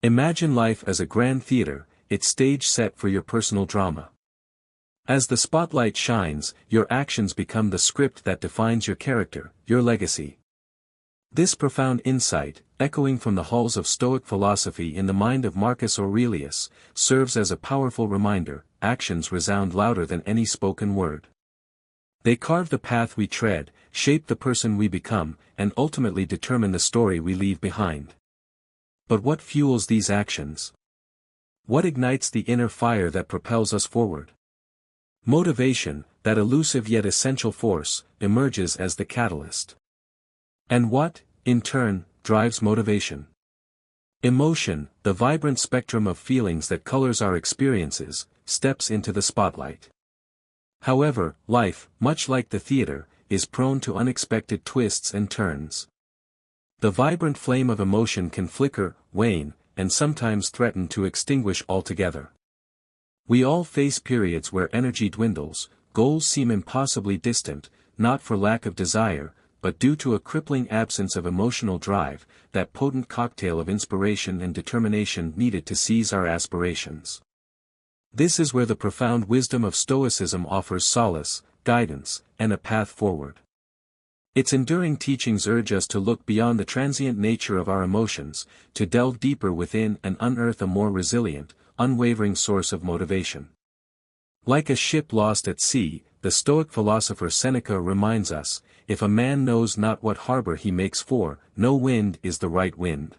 Imagine life as a grand theater, its stage set for your personal drama. As the spotlight shines, your actions become the script that defines your character, your legacy. This profound insight, echoing from the halls of Stoic philosophy in the mind of Marcus Aurelius, serves as a powerful reminder: actions resound louder than any spoken word. They carve the path we tread, shape the person we become, and ultimately determine the story we leave behind. But what fuels these actions? What ignites the inner fire that propels us forward? Motivation, that elusive yet essential force, emerges as the catalyst. And what, in turn, drives motivation? Emotion, the vibrant spectrum of feelings that colors our experiences, steps into the spotlight. However, life, much like the theater, is prone to unexpected twists and turns. The vibrant flame of emotion can flicker, wane, and sometimes threaten to extinguish altogether. We all face periods where energy dwindles, goals seem impossibly distant, not for lack of desire, but due to a crippling absence of emotional drive, that potent cocktail of inspiration and determination needed to seize our aspirations. This is where the profound wisdom of Stoicism offers solace, guidance, and a path forward. Its enduring teachings urge us to look beyond the transient nature of our emotions, to delve deeper within and unearth a more resilient, unwavering source of motivation. Like a ship lost at sea, the Stoic philosopher Seneca reminds us, if a man knows not what harbor he makes for, no wind is the right wind.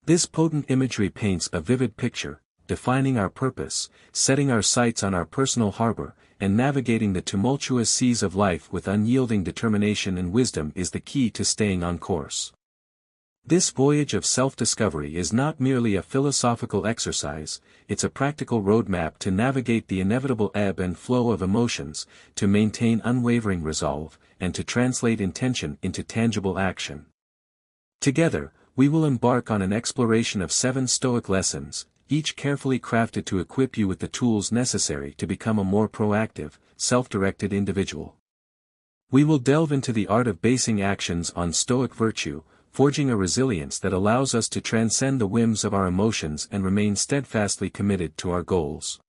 This potent imagery paints a vivid picture, defining our purpose, setting our sights on our personal harbor, and navigating the tumultuous seas of life with unyielding determination and wisdom is the key to staying on course. This voyage of self-discovery is not merely a philosophical exercise, it's a practical roadmap to navigate the inevitable ebb and flow of emotions, to maintain unwavering resolve, and to translate intention into tangible action. Together, we will embark on an exploration of 7 Stoic lessons, each carefully crafted to equip you with the tools necessary to become a more proactive, self-directed individual. We will delve into the art of basing actions on Stoic virtue, forging a resilience that allows us to transcend the whims of our emotions and remain steadfastly committed to our goals.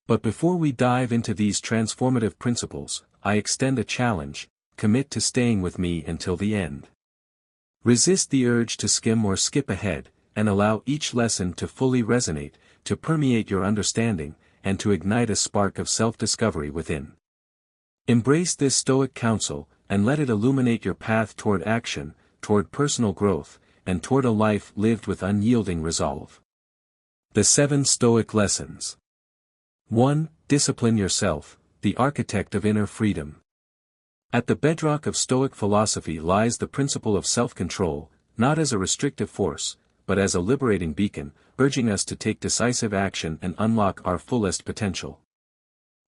But before we dive into these transformative principles, I extend a challenge: commit to staying with me until the end. Resist the urge to skim or skip ahead, and allow each lesson to fully resonate, to permeate your understanding, and to ignite a spark of self-discovery within. Embrace this Stoic counsel, and let it illuminate your path toward action, toward personal growth, and toward a life lived with unyielding resolve. The 7 Stoic Lessons. 1. Discipline yourself, the architect of inner freedom. At the bedrock of Stoic philosophy lies the principle of self-control, not as a restrictive force, but as a liberating beacon, urging us to take decisive action and unlock our fullest potential.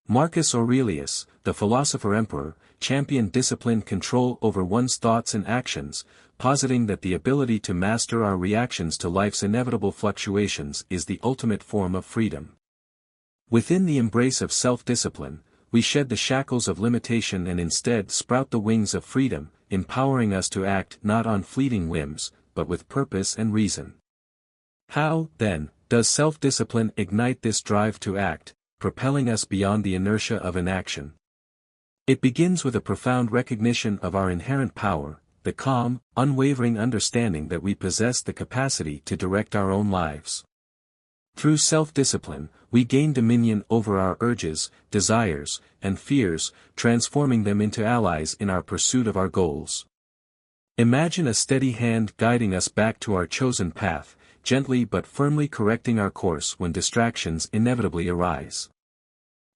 Marcus Aurelius, the philosopher-emperor, championed disciplined control over one's thoughts and actions, positing that the ability to master our reactions to life's inevitable fluctuations is the ultimate form of freedom. Within the embrace of self-discipline, we shed the shackles of limitation and instead sprout the wings of freedom, empowering us to act not on fleeting whims, but with purpose and reason. How, then, does self-discipline ignite this drive to act, propelling us beyond the inertia of inaction? It begins with a profound recognition of our inherent power, the calm, unwavering understanding that we possess the capacity to direct our own lives. Through self-discipline, we gain dominion over our urges, desires, and fears, transforming them into allies in our pursuit of our goals. Imagine a steady hand guiding us back to our chosen path, gently but firmly correcting our course when distractions inevitably arise.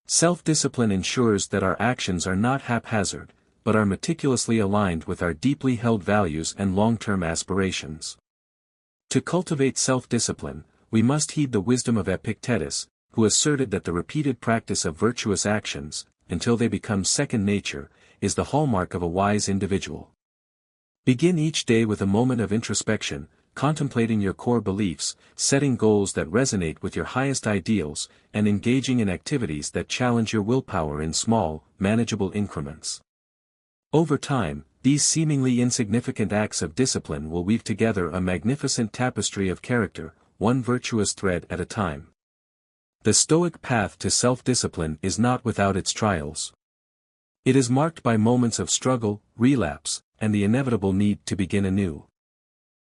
Self-discipline ensures that our actions are not haphazard, but are meticulously aligned with our deeply held values and long-term aspirations. To cultivate self-discipline, we must heed the wisdom of Epictetus, who asserted that the repeated practice of virtuous actions, until they become second nature, is the hallmark of a wise individual. Begin each day with a moment of introspection, contemplating your core beliefs, setting goals that resonate with your highest ideals, and engaging in activities that challenge your willpower in small, manageable increments. Over time, these seemingly insignificant acts of discipline will weave together a magnificent tapestry of character, one virtuous thread at a time. The Stoic path to self-discipline is not without its trials. It is marked by moments of struggle, relapse, and the inevitable need to begin anew.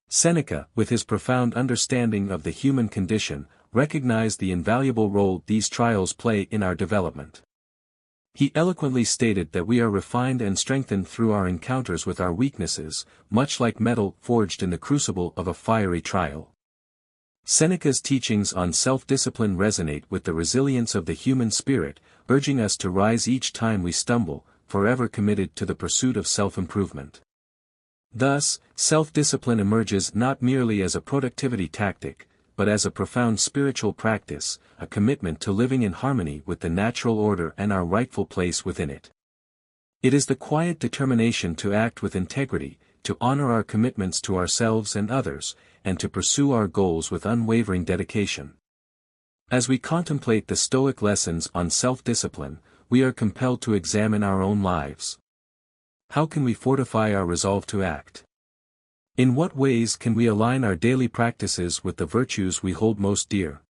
Seneca, with his profound understanding of the human condition, recognized the invaluable role these trials play in our development. He eloquently stated that we are refined and strengthened through our encounters with our weaknesses, much like metal forged in the crucible of a fiery trial. Seneca's teachings on self-discipline resonate with the resilience of the human spirit, urging us to rise each time we stumble, forever committed to the pursuit of self-improvement. Thus, self-discipline emerges not merely as a productivity tactic, but as a profound spiritual practice, a commitment to living in harmony with the natural order and our rightful place within it. It is the quiet determination to act with integrity, to honor our commitments to ourselves and others, and to pursue our goals with unwavering dedication. As we contemplate the Stoic lessons on self-discipline, we are compelled to examine our own lives. How can we fortify our resolve to act? In what ways can we align our daily practices with the virtues we hold most dear?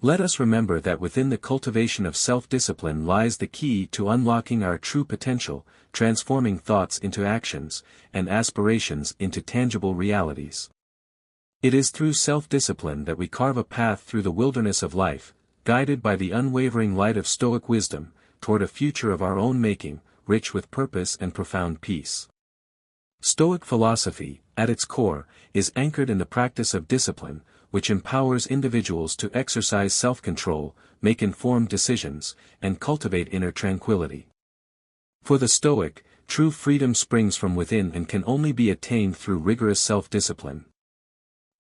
Let us remember that within the cultivation of self-discipline lies the key to unlocking our true potential, transforming thoughts into actions, and aspirations into tangible realities. It is through self-discipline that we carve a path through the wilderness of life, guided by the unwavering light of Stoic wisdom, toward a future of our own making, rich with purpose and profound peace. Stoic philosophy, at its core, is anchored in the practice of discipline, which empowers individuals to exercise self-control, make informed decisions, and cultivate inner tranquility. For the Stoic, true freedom springs from within and can only be attained through rigorous self-discipline.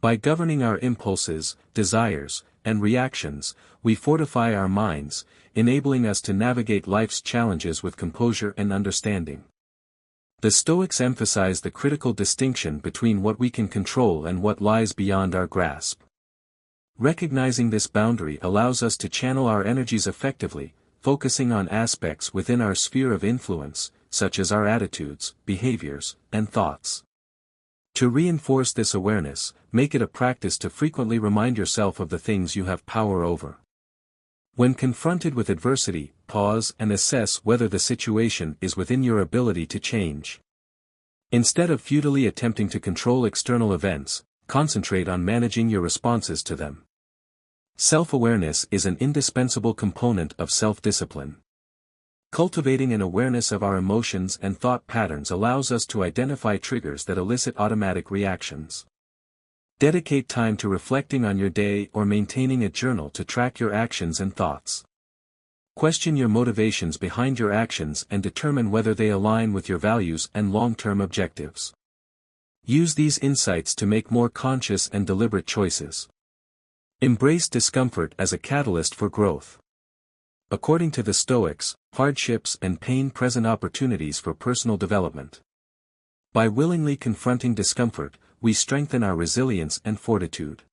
By governing our impulses, desires, and reactions, we fortify our minds, enabling us to navigate life's challenges with composure and understanding. The Stoics emphasize the critical distinction between what we can control and what lies beyond our grasp. Recognizing this boundary allows us to channel our energies effectively, focusing on aspects within our sphere of influence, such as our attitudes, behaviors, and thoughts. To reinforce this awareness, make it a practice to frequently remind yourself of the things you have power over. When confronted with adversity, pause and assess whether the situation is within your ability to change. Instead of futilely attempting to control external events, concentrate on managing your responses to them. Self-awareness is an indispensable component of self-discipline. Cultivating an awareness of our emotions and thought patterns allows us to identify triggers that elicit automatic reactions. Dedicate time to reflecting on your day or maintaining a journal to track your actions and thoughts. Question your motivations behind your actions and determine whether they align with your values and long-term objectives. Use these insights to make more conscious and deliberate choices. Embrace discomfort as a catalyst for growth. According to the Stoics, hardships and pain present opportunities for personal development. By willingly confronting discomfort, we strengthen our resilience and fortitude.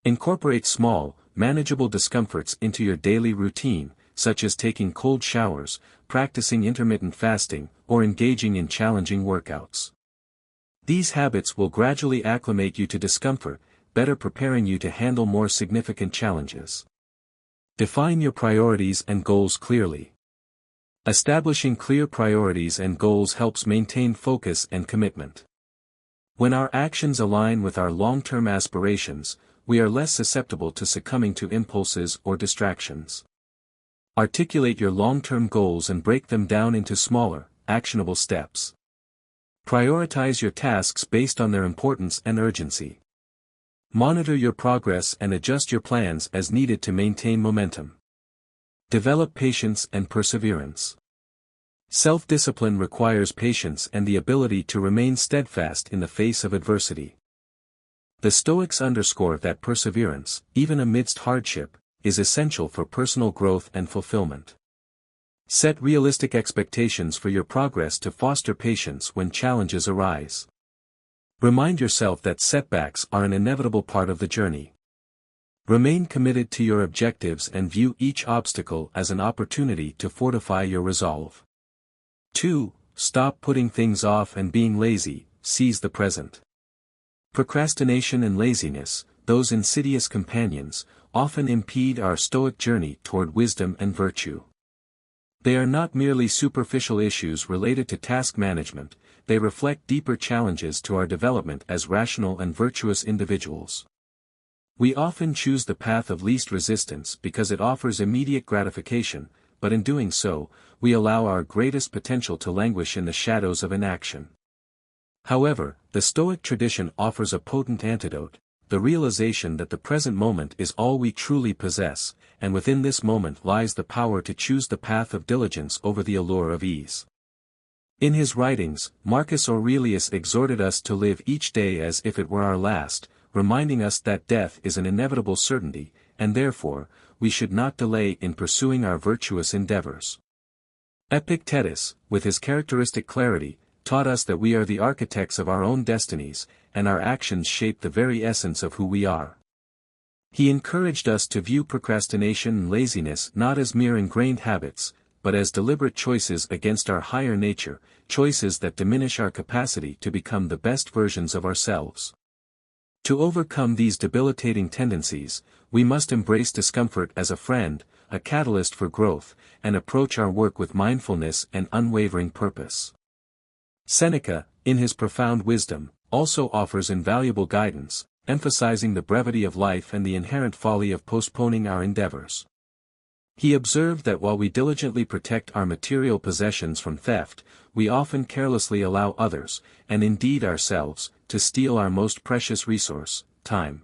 Incorporate small, manageable discomforts into your daily routine, such as taking cold showers, practicing intermittent fasting, or engaging in challenging workouts. These habits will gradually acclimate you to discomfort, better preparing you to handle more significant challenges. Define your priorities and goals clearly. Establishing clear priorities and goals helps maintain focus and commitment. When our actions align with our long-term aspirations, we are less susceptible to succumbing to impulses or distractions. Articulate your long-term goals and break them down into smaller, actionable steps. Prioritize your tasks based on their importance and urgency. Monitor your progress and adjust your plans as needed to maintain momentum. Develop patience and perseverance. Self-discipline requires patience and the ability to remain steadfast in the face of adversity. The Stoics underscore that perseverance, even amidst hardship, is essential for personal growth and fulfillment. Set realistic expectations for your progress to foster patience when challenges arise. Remind yourself that setbacks are an inevitable part of the journey. Remain committed to your objectives and view each obstacle as an opportunity to fortify your resolve. 2. Stop putting things off and being lazy, seize the present. Procrastination and laziness, those insidious companions, often impede our Stoic journey toward wisdom and virtue. They are not merely superficial issues related to task management, they reflect deeper challenges to our development as rational and virtuous individuals. We often choose the path of least resistance because it offers immediate gratification, but in doing so, we allow our greatest potential to languish in the shadows of inaction. However, the Stoic tradition offers a potent antidote, the realization that the present moment is all we truly possess, and within this moment lies the power to choose the path of diligence over the allure of ease. In his writings, Marcus Aurelius exhorted us to live each day as if it were our last, reminding us that death is an inevitable certainty, and therefore, we should not delay in pursuing our virtuous endeavors. Epictetus, with his characteristic clarity, taught us that we are the architects of our own destinies, and our actions shape the very essence of who we are. He encouraged us to view procrastination and laziness not as mere ingrained habits, but as deliberate choices against our higher nature, choices that diminish our capacity to become the best versions of ourselves. To overcome these debilitating tendencies, we must embrace discomfort as a friend, a catalyst for growth, and approach our work with mindfulness and unwavering purpose. Seneca, in his profound wisdom, also offers invaluable guidance, emphasizing the brevity of life and the inherent folly of postponing our endeavors. He observed that while we diligently protect our material possessions from theft, we often carelessly allow others, and indeed ourselves, to steal our most precious resource, time.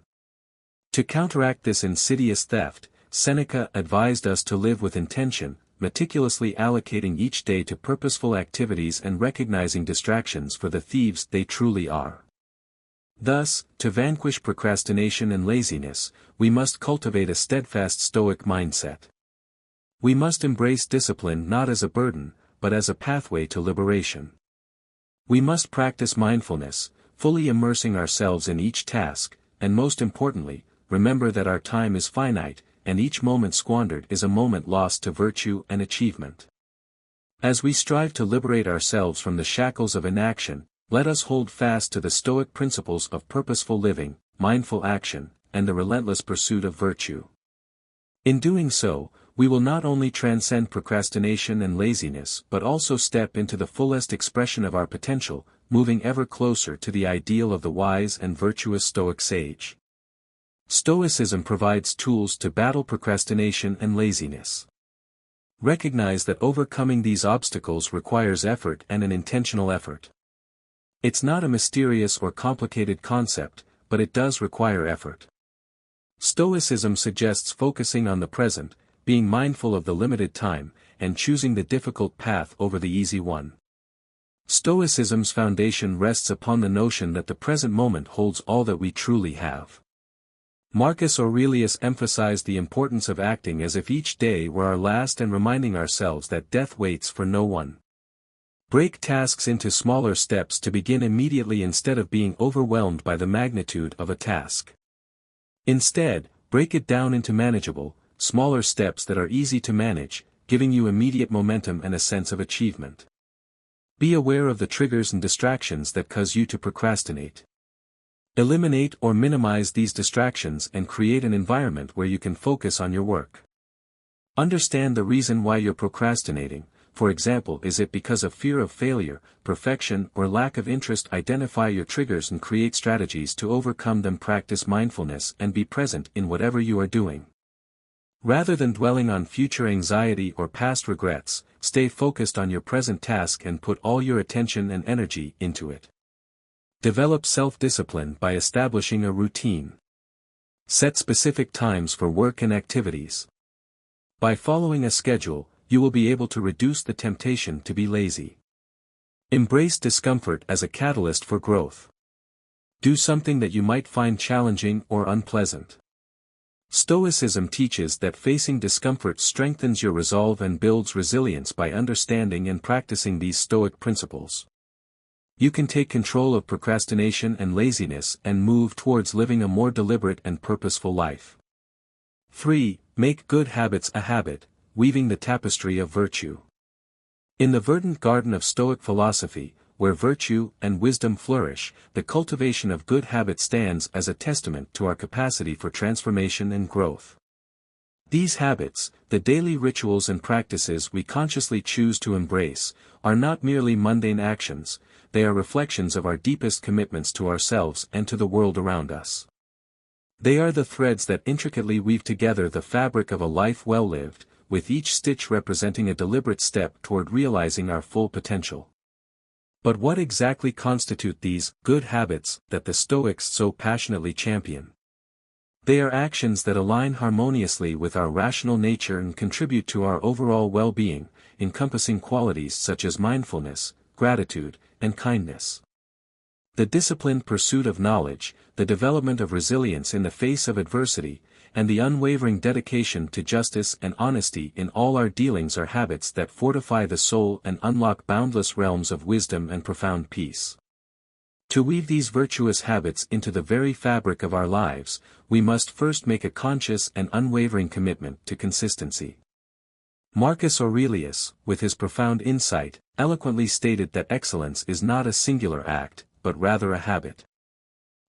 To counteract this insidious theft, Seneca advised us to live with intention, meticulously allocating each day to purposeful activities and recognizing distractions for the thieves they truly are. Thus, to vanquish procrastination and laziness, we must cultivate a steadfast Stoic mindset. We must embrace discipline not as a burden, but as a pathway to liberation. We must practice mindfulness, fully immersing ourselves in each task, and most importantly, remember that our time is finite, and each moment squandered is a moment lost to virtue and achievement. As we strive to liberate ourselves from the shackles of inaction, let us hold fast to the Stoic principles of purposeful living, mindful action, and the relentless pursuit of virtue. In doing so, we will not only transcend procrastination and laziness but also step into the fullest expression of our potential, moving ever closer to the ideal of the wise and virtuous Stoic sage. Stoicism provides tools to battle procrastination and laziness. Recognize that overcoming these obstacles requires effort and an intentional effort. It's not a mysterious or complicated concept, but it does require effort. Stoicism suggests focusing on the present, being mindful of the limited time, and choosing the difficult path over the easy one. Stoicism's foundation rests upon the notion that the present moment holds all that we truly have. Marcus Aurelius emphasized the importance of acting as if each day were our last and reminding ourselves that death waits for no one. Break tasks into smaller steps to begin immediately instead of being overwhelmed by the magnitude of a task. Instead, break it down into manageable, smaller steps that are easy to manage, giving you immediate momentum and a sense of achievement. Be aware of the triggers and distractions that cause you to procrastinate. Eliminate or minimize these distractions and create an environment where you can focus on your work. Understand the reason why you're procrastinating. For example, is it because of fear of failure, perfection, or lack of interest? Identify your triggers and create strategies to overcome them. Practice mindfulness and be present in whatever you are doing. Rather than dwelling on future anxiety or past regrets, stay focused on your present task and put all your attention and energy into it. Develop self-discipline by establishing a routine. Set specific times for work and activities. By following a schedule, you will be able to reduce the temptation to be lazy. Embrace discomfort as a catalyst for growth. Do something that you might find challenging or unpleasant. Stoicism teaches that facing discomfort strengthens your resolve and builds resilience. By understanding and practicing these Stoic principles, you can take control of procrastination and laziness and move towards living a more deliberate and purposeful life. 3. Make good habits a habit, weaving the tapestry of virtue. In the verdant garden of Stoic philosophy, where virtue and wisdom flourish, the cultivation of good habits stands as a testament to our capacity for transformation and growth. These habits, the daily rituals and practices we consciously choose to embrace, are not merely mundane actions, they are reflections of our deepest commitments to ourselves and to the world around us. They are the threads that intricately weave together the fabric of a life well lived, with each stitch representing a deliberate step toward realizing our full potential. But what exactly constitute these good habits that the Stoics so passionately champion? They are actions that align harmoniously with our rational nature and contribute to our overall well-being, encompassing qualities such as mindfulness, gratitude, and kindness. The disciplined pursuit of knowledge, the development of resilience in the face of adversity, and the unwavering dedication to justice and honesty in all our dealings are habits that fortify the soul and unlock boundless realms of wisdom and profound peace. To weave these virtuous habits into the very fabric of our lives, we must first make a conscious and unwavering commitment to consistency. Marcus Aurelius, with his profound insight, eloquently stated that excellence is not a singular act, but rather a habit.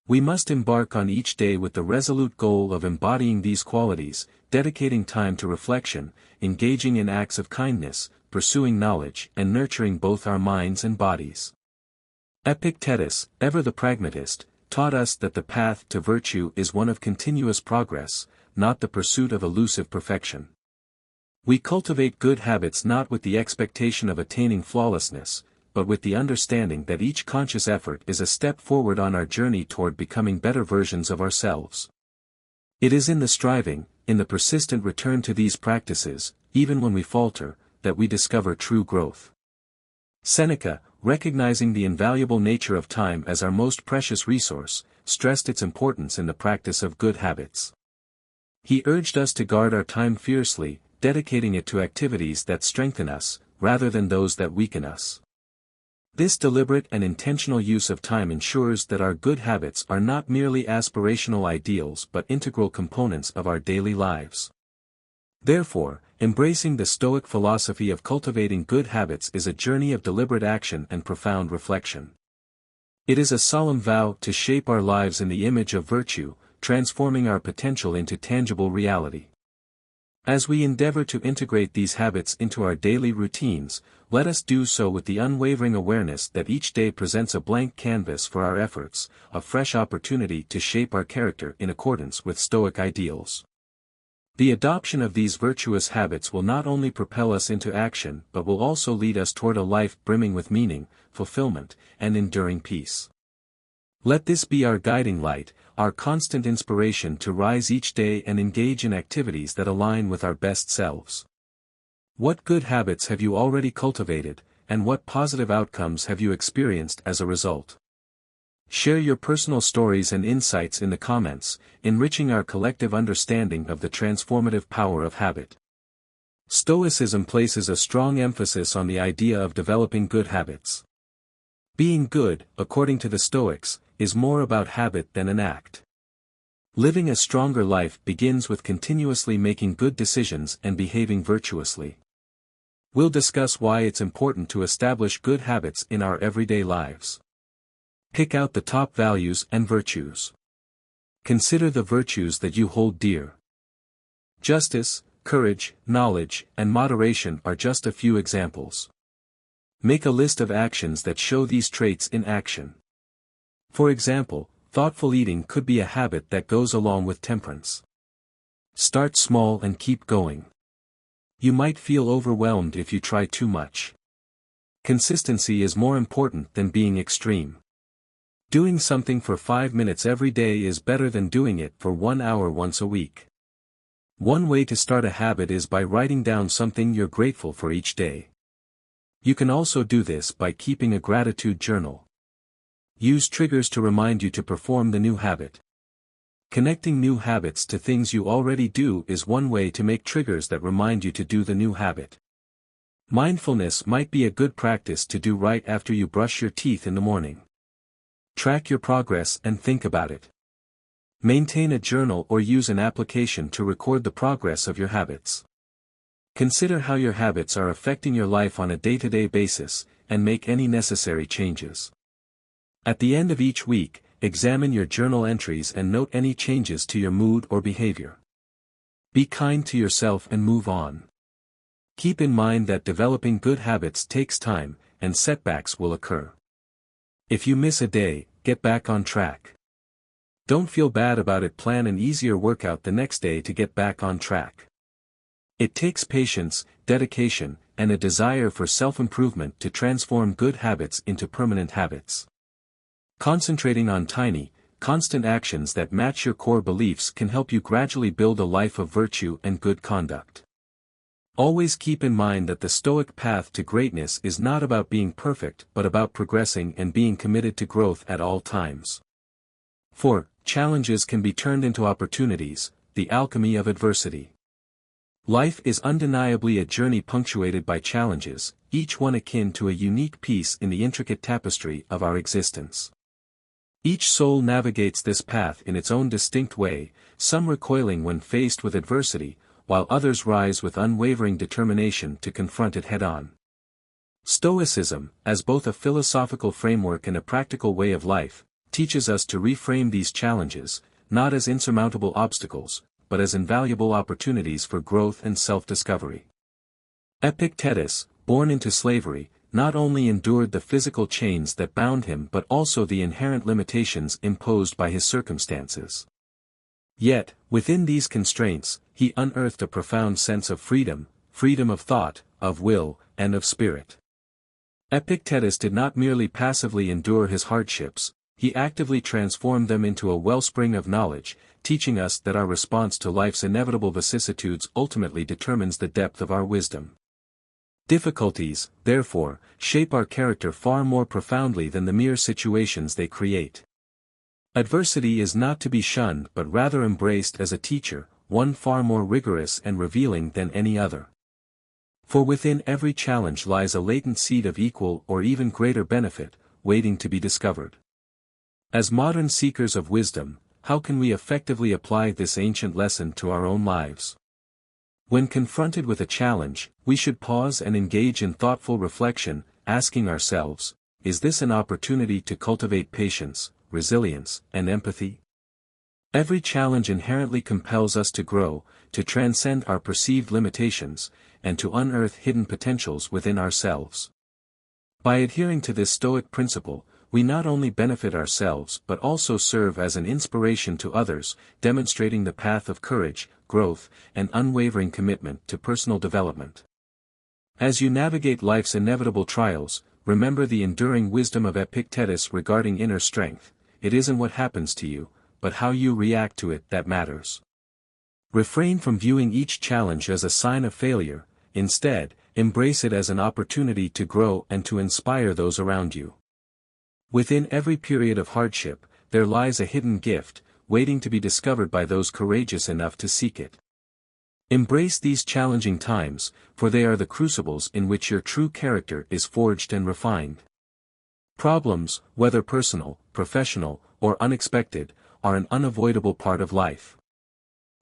We must embark on each day with the resolute goal of embodying these qualities, dedicating time to reflection, engaging in acts of kindness, pursuing knowledge, and nurturing both our minds and bodies. Epictetus, ever the pragmatist, taught us that the path to virtue is one of continuous progress, not the pursuit of elusive perfection. We cultivate good habits not with the expectation of attaining flawlessness, but with the understanding that each conscious effort is a step forward on our journey toward becoming better versions of ourselves. It is in the striving, in the persistent return to these practices, even when we falter, that we discover true growth. Seneca, recognizing the invaluable nature of time as our most precious resource, stressed its importance in the practice of good habits. He urged us to guard our time fiercely, dedicating it to activities that strengthen us, rather than those that weaken us. This deliberate and intentional use of time ensures that our good habits are not merely aspirational ideals but integral components of our daily lives. Therefore, embracing the Stoic philosophy of cultivating good habits is a journey of deliberate action and profound reflection. It is a solemn vow to shape our lives in the image of virtue, transforming our potential into tangible reality. As we endeavor to integrate these habits into our daily routines, let us do so with the unwavering awareness that each day presents a blank canvas for our efforts, a fresh opportunity to shape our character in accordance with Stoic ideals. The adoption of these virtuous habits will not only propel us into action but will also lead us toward a life brimming with meaning, fulfillment, and enduring peace. Let this be our guiding light, our constant inspiration to rise each day and engage in activities that align with our best selves. What good habits have you already cultivated, and what positive outcomes have you experienced as a result? Share your personal stories and insights in the comments, enriching our collective understanding of the transformative power of habit. Stoicism places a strong emphasis on the idea of developing good habits. Being good, according to the Stoics, is more about habit than an act. Living a stronger life begins with continuously making good decisions and behaving virtuously. We'll discuss why it's important to establish good habits in our everyday lives. Pick out the top values and virtues. Consider the virtues that you hold dear. Justice, courage, knowledge, and moderation are just a few examples. Make a list of actions that show these traits in action. For example, thoughtful eating could be a habit that goes along with temperance. Start small and keep going. You might feel overwhelmed if you try too much. Consistency is more important than being extreme. Doing something for 5 minutes every day is better than doing it for 1 hour once a week. One way to start a habit is by writing down something you're grateful for each day. You can also do this by keeping a gratitude journal. Use triggers to remind you to perform the new habit. Connecting new habits to things you already do is one way to make triggers that remind you to do the new habit. Mindfulness might be a good practice to do right after you brush your teeth in the morning. Track your progress and think about it. Maintain a journal or use an application to record the progress of your habits. Consider how your habits are affecting your life on a day-to-day basis, and make any necessary changes. At the end of each week, examine your journal entries and note any changes to your mood or behavior. Be kind to yourself and move on. Keep in mind that developing good habits takes time, and setbacks will occur. If you miss a day, get back on track. Don't feel bad about it. Plan an easier workout the next day to get back on track. It takes patience, dedication, and a desire for self-improvement to transform good habits into permanent habits. Concentrating on tiny, constant actions that match your core beliefs can help you gradually build a life of virtue and good conduct. Always keep in mind that the Stoic path to greatness is not about being perfect but about progressing and being committed to growth at all times. 4. Challenges can be turned into opportunities, the alchemy of adversity. Life is undeniably a journey punctuated by challenges, each one akin to a unique piece in the intricate tapestry of our existence. Each soul navigates this path in its own distinct way, some recoiling when faced with adversity, while others rise with unwavering determination to confront it head-on. Stoicism, as both a philosophical framework and a practical way of life, teaches us to reframe these challenges, not as insurmountable obstacles, but as invaluable opportunities for growth and self-discovery. Epictetus, born into slavery, not only endured the physical chains that bound him but also the inherent limitations imposed by his circumstances. Yet, within these constraints, he unearthed a profound sense of freedom of thought, of will, and of spirit. Epictetus did not merely passively endure his hardships, he actively transformed them into a wellspring of knowledge, teaching us that our response to life's inevitable vicissitudes ultimately determines the depth of our wisdom. Difficulties, therefore, shape our character far more profoundly than the mere situations they create. Adversity is not to be shunned but rather embraced as a teacher, one far more rigorous and revealing than any other. For within every challenge lies a latent seed of equal or even greater benefit, waiting to be discovered. As modern seekers of wisdom, how can we effectively apply this ancient lesson to our own lives? When confronted with a challenge, we should pause and engage in thoughtful reflection, asking ourselves, is this an opportunity to cultivate patience, resilience, and empathy? Every challenge inherently compels us to grow, to transcend our perceived limitations, and to unearth hidden potentials within ourselves. By adhering to this Stoic principle, we not only benefit ourselves but also serve as an inspiration to others, demonstrating the path of courage, growth, and unwavering commitment to personal development. As you navigate life's inevitable trials, remember the enduring wisdom of Epictetus regarding inner strength. It isn't what happens to you, but how you react to it that matters. Refrain from viewing each challenge as a sign of failure, instead, embrace it as an opportunity to grow and to inspire those around you. Within every period of hardship, there lies a hidden gift, waiting to be discovered by those courageous enough to seek it. Embrace these challenging times, for they are the crucibles in which your true character is forged and refined. Problems, whether personal, professional, or unexpected, are an unavoidable part of life.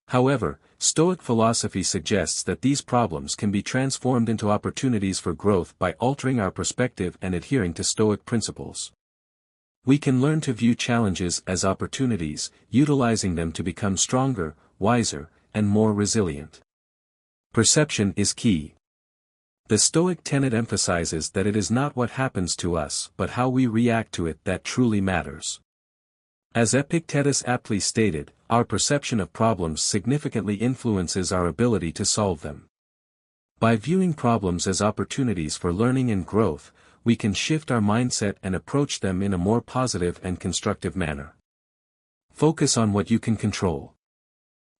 However, Stoic philosophy suggests that these problems can be transformed into opportunities for growth by altering our perspective and adhering to Stoic principles. We can learn to view challenges as opportunities, utilizing them to become stronger, wiser, and more resilient. Perception is key. The Stoic tenet emphasizes that it is not what happens to us but how we react to it that truly matters. As Epictetus aptly stated, our perception of problems significantly influences our ability to solve them. By viewing problems as opportunities for learning and growth, we can shift our mindset and approach them in a more positive and constructive manner. Focus on what you can control.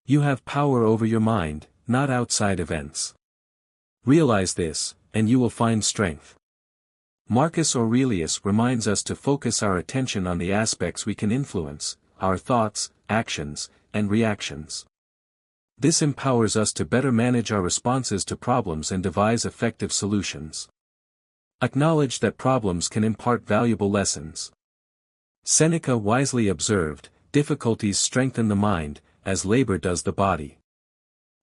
You have power over your mind, not outside events. Realize this, and you will find strength. Marcus Aurelius reminds us to focus our attention on the aspects we can influence, our thoughts, actions, and reactions. This empowers us to better manage our responses to problems and devise effective solutions. Acknowledge that problems can impart valuable lessons. Seneca wisely observed, difficulties strengthen the mind, as labor does the body.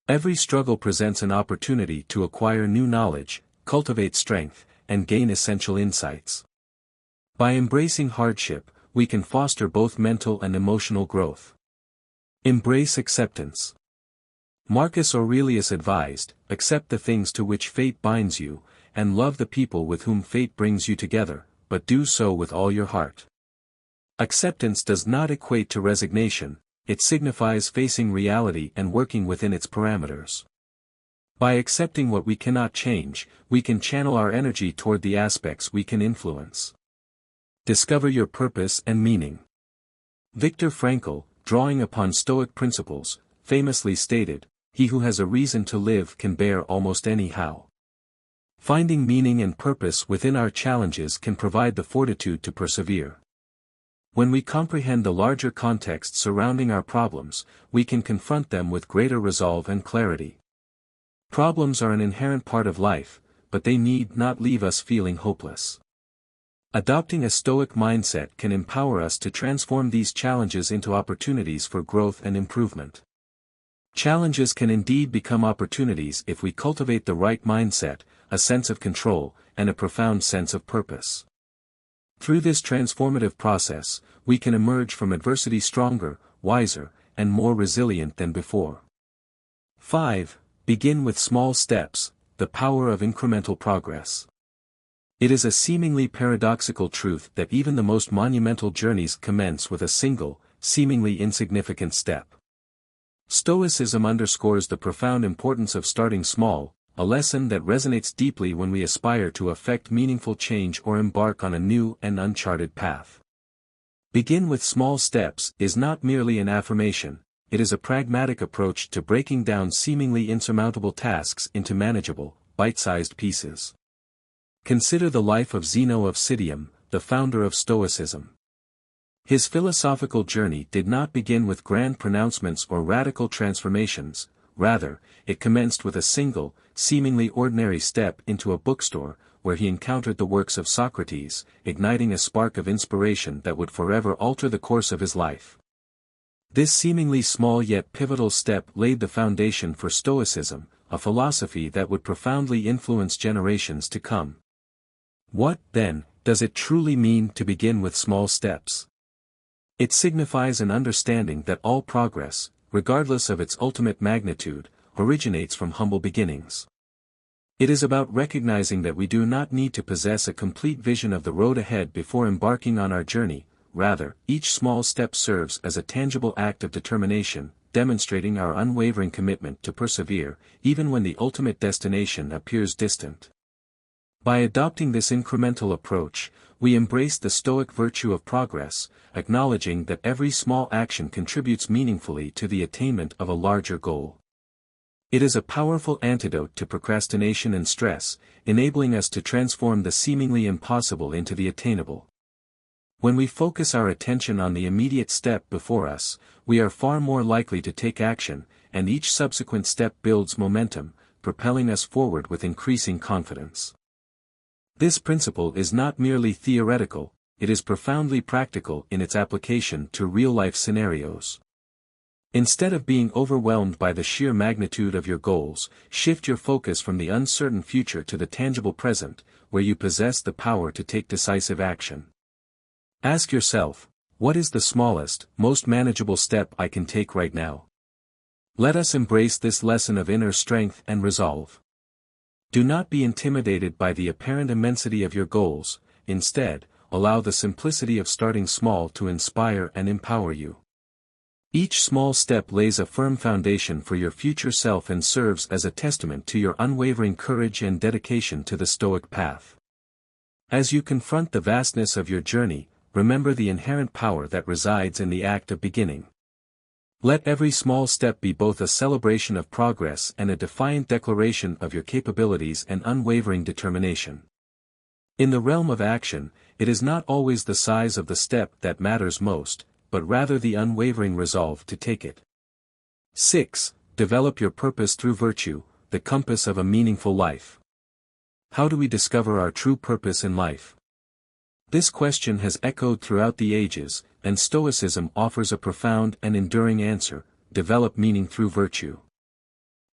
Every struggle presents an opportunity to acquire new knowledge, cultivate strength, and gain essential insights. By embracing hardship, we can foster both mental and emotional growth. Embrace acceptance. Marcus Aurelius advised, accept the things to which fate binds you, and love the people with whom fate brings you together, but do so with all your heart. Acceptance does not equate to resignation, it signifies facing reality and working within its parameters. By accepting what we cannot change, we can channel our energy toward the aspects we can influence. Discover your purpose and meaning. Viktor Frankl, drawing upon Stoic principles, famously stated, "He who has a reason to live can bear almost any how." Finding meaning and purpose within our challenges can provide the fortitude to persevere. When we comprehend the larger context surrounding our problems, we can confront them with greater resolve and clarity. Problems are an inherent part of life, but they need not leave us feeling hopeless. Adopting a Stoic mindset can empower us to transform these challenges into opportunities for growth and improvement. Challenges can indeed become opportunities if we cultivate the right mindset, a sense of control, and a profound sense of purpose. Through this transformative process, we can emerge from adversity stronger, wiser, and more resilient than before. 5. Begin with small steps, the power of incremental progress. It is a seemingly paradoxical truth that even the most monumental journeys commence with a single, seemingly insignificant step. Stoicism underscores the profound importance of starting small, a lesson that resonates deeply when we aspire to effect meaningful change or embark on a new and uncharted path. Begin with small steps is not merely an affirmation, it is a pragmatic approach to breaking down seemingly insurmountable tasks into manageable, bite-sized pieces. Consider the life of Zeno of Citium, the founder of Stoicism. His philosophical journey did not begin with grand pronouncements or radical transformations, rather, it commenced with a single, seemingly ordinary step into a bookstore, where he encountered the works of Socrates, igniting a spark of inspiration that would forever alter the course of his life. This seemingly small yet pivotal step laid the foundation for Stoicism, a philosophy that would profoundly influence generations to come. What, then, does it truly mean to begin with small steps? It signifies an understanding that all progress, regardless of its ultimate magnitude, originates from humble beginnings. It is about recognizing that we do not need to possess a complete vision of the road ahead before embarking on our journey, rather, each small step serves as a tangible act of determination, demonstrating our unwavering commitment to persevere, even when the ultimate destination appears distant. By adopting this incremental approach, we embrace the Stoic virtue of progress, acknowledging that every small action contributes meaningfully to the attainment of a larger goal. It is a powerful antidote to procrastination and stress, enabling us to transform the seemingly impossible into the attainable. When we focus our attention on the immediate step before us, we are far more likely to take action, and each subsequent step builds momentum, propelling us forward with increasing confidence. This principle is not merely theoretical, it is profoundly practical in its application to real-life scenarios. Instead of being overwhelmed by the sheer magnitude of your goals, shift your focus from the uncertain future to the tangible present, where you possess the power to take decisive action. Ask yourself, what is the smallest, most manageable step I can take right now? Let us embrace this lesson of inner strength and resolve. Do not be intimidated by the apparent immensity of your goals, instead, allow the simplicity of starting small to inspire and empower you. Each small step lays a firm foundation for your future self and serves as a testament to your unwavering courage and dedication to the Stoic path. As you confront the vastness of your journey, remember the inherent power that resides in the act of beginning. Let every small step be both a celebration of progress and a defiant declaration of your capabilities and unwavering determination. In the realm of action, it is not always the size of the step that matters most, but rather the unwavering resolve to take it. 6. Develop your purpose through virtue, the compass of a meaningful life. How do we discover our true purpose in life? This question has echoed throughout the ages, and Stoicism offers a profound and enduring answer: develop meaning through virtue.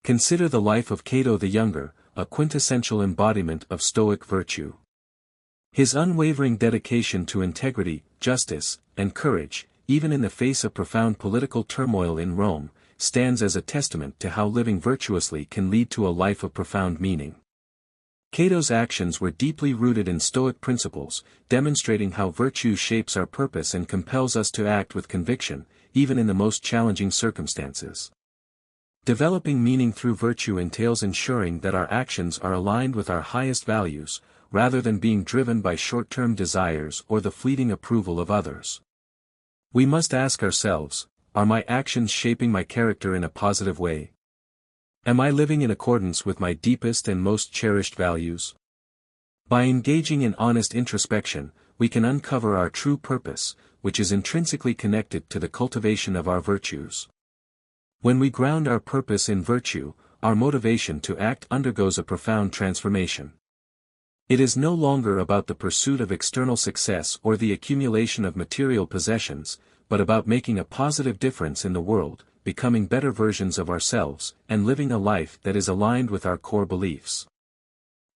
Consider the life of Cato the Younger, a quintessential embodiment of Stoic virtue. His unwavering dedication to integrity, justice, and courage, even in the face of profound political turmoil in Rome, stands as a testament to how living virtuously can lead to a life of profound meaning. Cato's actions were deeply rooted in Stoic principles, demonstrating how virtue shapes our purpose and compels us to act with conviction, even in the most challenging circumstances. Developing meaning through virtue entails ensuring that our actions are aligned with our highest values, rather than being driven by short-term desires or the fleeting approval of others. We must ask ourselves, are my actions shaping my character in a positive way? Am I living in accordance with my deepest and most cherished values? By engaging in honest introspection, we can uncover our true purpose, which is intrinsically connected to the cultivation of our virtues. When we ground our purpose in virtue, our motivation to act undergoes a profound transformation. It is no longer about the pursuit of external success or the accumulation of material possessions, but about making a positive difference in the world, becoming better versions of ourselves, and living a life that is aligned with our core beliefs.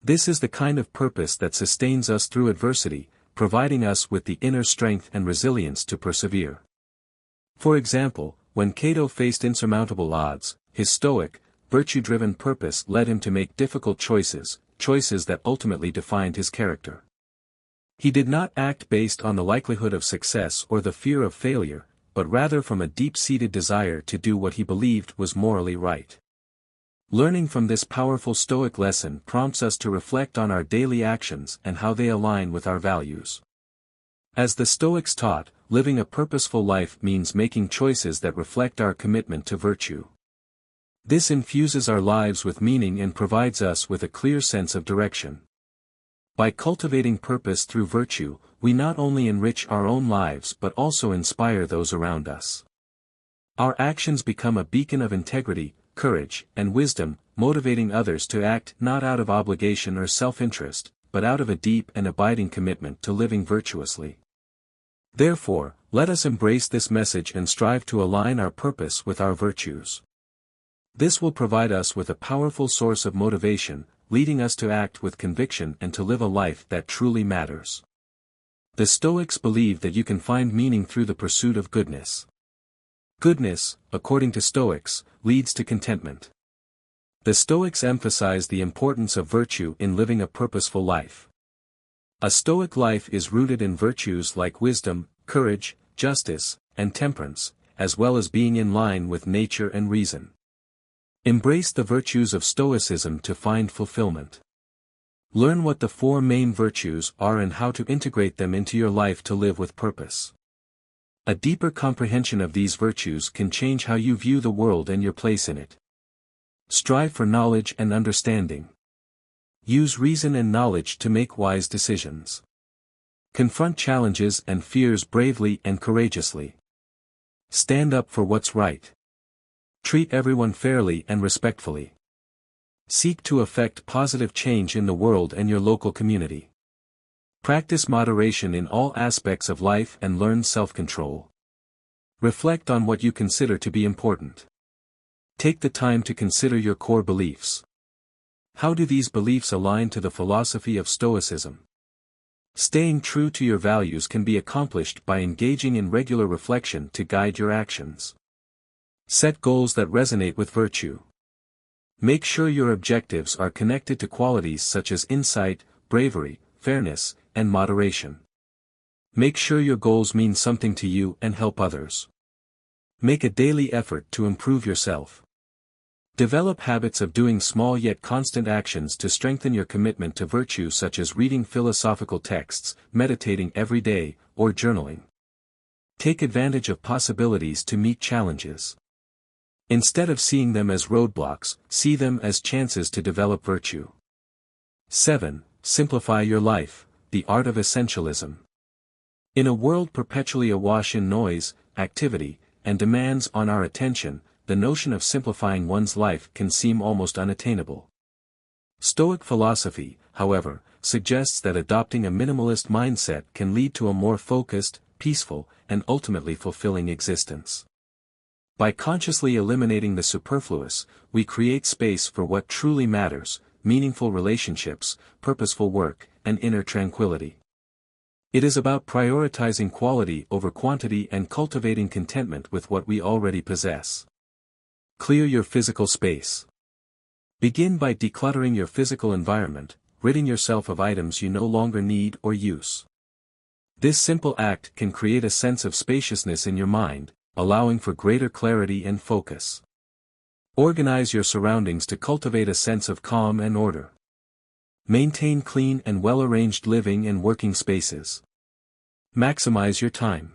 This is the kind of purpose that sustains us through adversity, providing us with the inner strength and resilience to persevere. For example, when Cato faced insurmountable odds, his stoic, virtue-driven purpose led him to make difficult choices that ultimately defined his character. He did not act based on the likelihood of success or the fear of failure, but rather from a deep-seated desire to do what he believed was morally right. Learning from this powerful Stoic lesson prompts us to reflect on our daily actions and how they align with our values. As the Stoics taught, living a purposeful life means making choices that reflect our commitment to virtue. This infuses our lives with meaning and provides us with a clear sense of direction. By cultivating purpose through virtue, we not only enrich our own lives but also inspire those around us. Our actions become a beacon of integrity, courage, and wisdom, motivating others to act not out of obligation or self-interest, but out of a deep and abiding commitment to living virtuously. Therefore, let us embrace this message and strive to align our purpose with our virtues. This will provide us with a powerful source of motivation, leading us to act with conviction and to live a life that truly matters. The Stoics believe that you can find meaning through the pursuit of goodness. Goodness, according to Stoics, leads to contentment. The Stoics emphasize the importance of virtue in living a purposeful life. A Stoic life is rooted in virtues like wisdom, courage, justice, and temperance, as well as being in line with nature and reason. Embrace the virtues of Stoicism to find fulfillment. Learn what the four main virtues are and how to integrate them into your life to live with purpose. A deeper comprehension of these virtues can change how you view the world and your place in it. Strive for knowledge and understanding. Use reason and knowledge to make wise decisions. Confront challenges and fears bravely and courageously. Stand up for what's right. Treat everyone fairly and respectfully. Seek to effect positive change in the world and your local community. Practice moderation in all aspects of life and learn self-control. Reflect on what you consider to be important. Take the time to consider your core beliefs. How do these beliefs align to the philosophy of Stoicism? Staying true to your values can be accomplished by engaging in regular reflection to guide your actions. Set goals that resonate with virtue. Make sure your objectives are connected to qualities such as insight, bravery, fairness, and moderation. Make sure your goals mean something to you and help others. Make a daily effort to improve yourself. Develop habits of doing small yet constant actions to strengthen your commitment to virtue, such as reading philosophical texts, meditating every day, or journaling. Take advantage of possibilities to meet challenges. Instead of seeing them as roadblocks, see them as chances to develop virtue. 7. Simplify your life, the art of essentialism. In a world perpetually awash in noise, activity, and demands on our attention, the notion of simplifying one's life can seem almost unattainable. Stoic philosophy, however, suggests that adopting a minimalist mindset can lead to a more focused, peaceful, and ultimately fulfilling existence. By consciously eliminating the superfluous, we create space for what truly matters: meaningful relationships, purposeful work, and inner tranquility. It is about prioritizing quality over quantity and cultivating contentment with what we already possess. Clear your physical space. Begin by decluttering your physical environment, ridding yourself of items you no longer need or use. This simple act can create a sense of spaciousness in your mind, allowing for greater clarity and focus. Organize your surroundings to cultivate a sense of calm and order. Maintain clean and well-arranged living and working spaces. Maximize your time.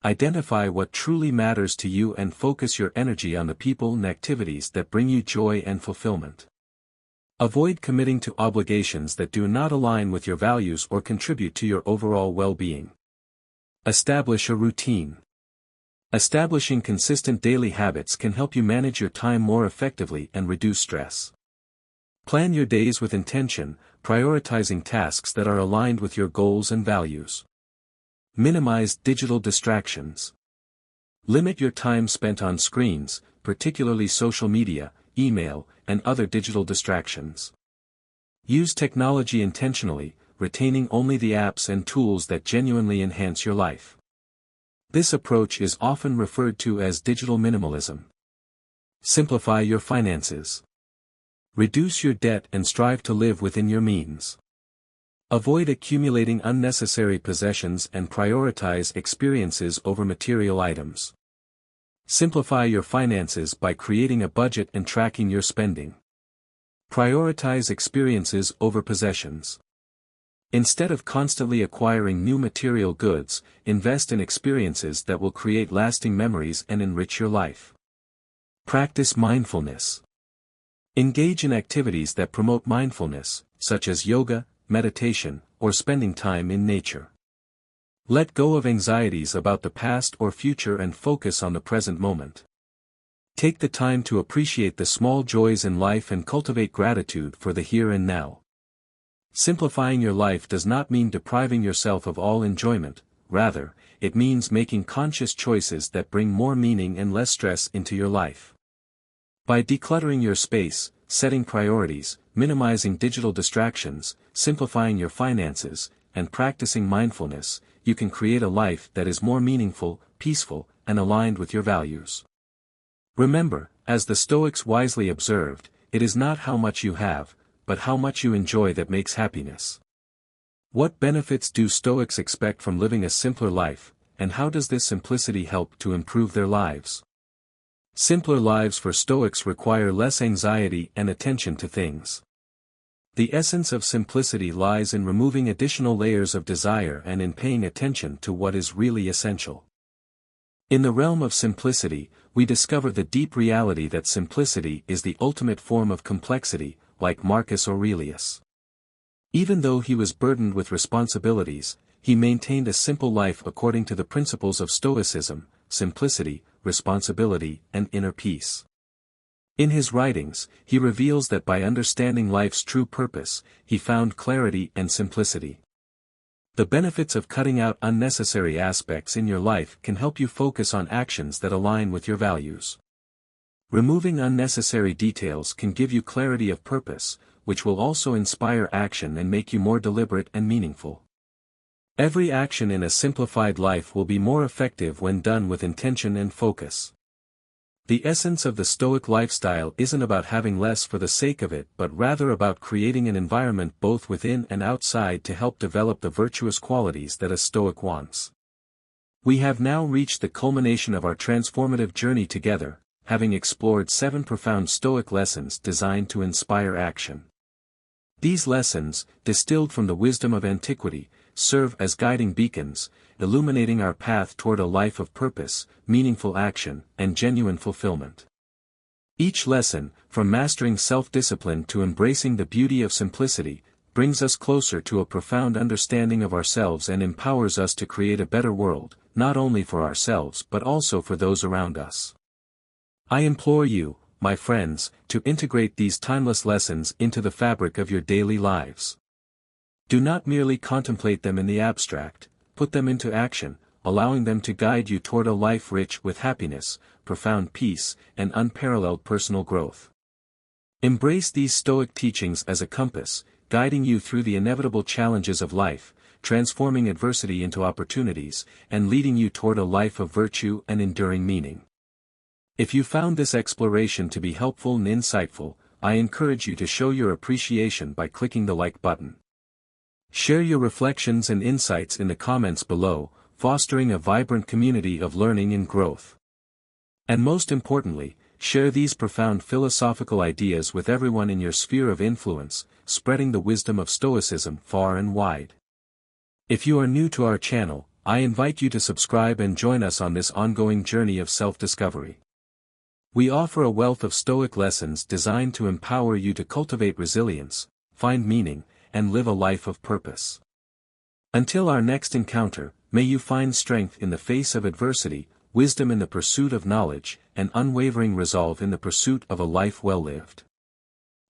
Identify what truly matters to you and focus your energy on the people and activities that bring you joy and fulfillment. Avoid committing to obligations that do not align with your values or contribute to your overall well-being. Establish a routine. Establishing consistent daily habits can help you manage your time more effectively and reduce stress. Plan your days with intention, prioritizing tasks that are aligned with your goals and values. Minimize digital distractions. Limit your time spent on screens, particularly social media, email, and other digital distractions. Use technology intentionally, retaining only the apps and tools that genuinely enhance your life. This approach is often referred to as digital minimalism. Simplify your finances. Reduce your debt and strive to live within your means. Avoid accumulating unnecessary possessions and prioritize experiences over material items. Simplify your finances by creating a budget and tracking your spending. Prioritize experiences over possessions. Instead of constantly acquiring new material goods, invest in experiences that will create lasting memories and enrich your life. Practice mindfulness. Engage in activities that promote mindfulness, such as yoga, meditation, or spending time in nature. Let go of anxieties about the past or future and focus on the present moment. Take the time to appreciate the small joys in life and cultivate gratitude for the here and now. Simplifying your life does not mean depriving yourself of all enjoyment, rather, it means making conscious choices that bring more meaning and less stress into your life. By decluttering your space, setting priorities, minimizing digital distractions, simplifying your finances, and practicing mindfulness, you can create a life that is more meaningful, peaceful, and aligned with your values. Remember, as the Stoics wisely observed, it is not how much you have, but how much you enjoy that makes happiness. What benefits do Stoics expect from living a simpler life, and how does this simplicity help to improve their lives? Simpler lives for Stoics require less anxiety and attention to things. The essence of simplicity lies in removing additional layers of desire and in paying attention to what is really essential. In the realm of simplicity, we discover the deep reality that simplicity is the ultimate form of complexity, like Marcus Aurelius. Even though he was burdened with responsibilities, he maintained a simple life according to the principles of Stoicism: simplicity, responsibility, and inner peace. In his writings, he reveals that by understanding life's true purpose, he found clarity and simplicity. The benefits of cutting out unnecessary aspects in your life can help you focus on actions that align with your values. Removing unnecessary details can give you clarity of purpose, which will also inspire action and make you more deliberate and meaningful. Every action in a simplified life will be more effective when done with intention and focus. The essence of the Stoic lifestyle isn't about having less for the sake of it, but rather about creating an environment both within and outside to help develop the virtuous qualities that a Stoic wants. We have now reached the culmination of our transformative journey together, having explored 7 profound Stoic lessons designed to inspire action. These lessons, distilled from the wisdom of antiquity, serve as guiding beacons, illuminating our path toward a life of purpose, meaningful action, and genuine fulfillment. Each lesson, from mastering self-discipline to embracing the beauty of simplicity, brings us closer to a profound understanding of ourselves and empowers us to create a better world, not only for ourselves but also for those around us. I implore you, my friends, to integrate these timeless lessons into the fabric of your daily lives. Do not merely contemplate them in the abstract, put them into action, allowing them to guide you toward a life rich with happiness, profound peace, and unparalleled personal growth. Embrace these Stoic teachings as a compass, guiding you through the inevitable challenges of life, transforming adversity into opportunities, and leading you toward a life of virtue and enduring meaning. If you found this exploration to be helpful and insightful, I encourage you to show your appreciation by clicking the like button. Share your reflections and insights in the comments below, fostering a vibrant community of learning and growth. And most importantly, share these profound philosophical ideas with everyone in your sphere of influence, spreading the wisdom of Stoicism far and wide. If you are new to our channel, I invite you to subscribe and join us on this ongoing journey of self-discovery. We offer a wealth of Stoic lessons designed to empower you to cultivate resilience, find meaning, and live a life of purpose. Until our next encounter, may you find strength in the face of adversity, wisdom in the pursuit of knowledge, and unwavering resolve in the pursuit of a life well lived.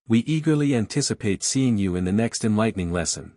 We eagerly anticipate seeing you in the next enlightening lesson.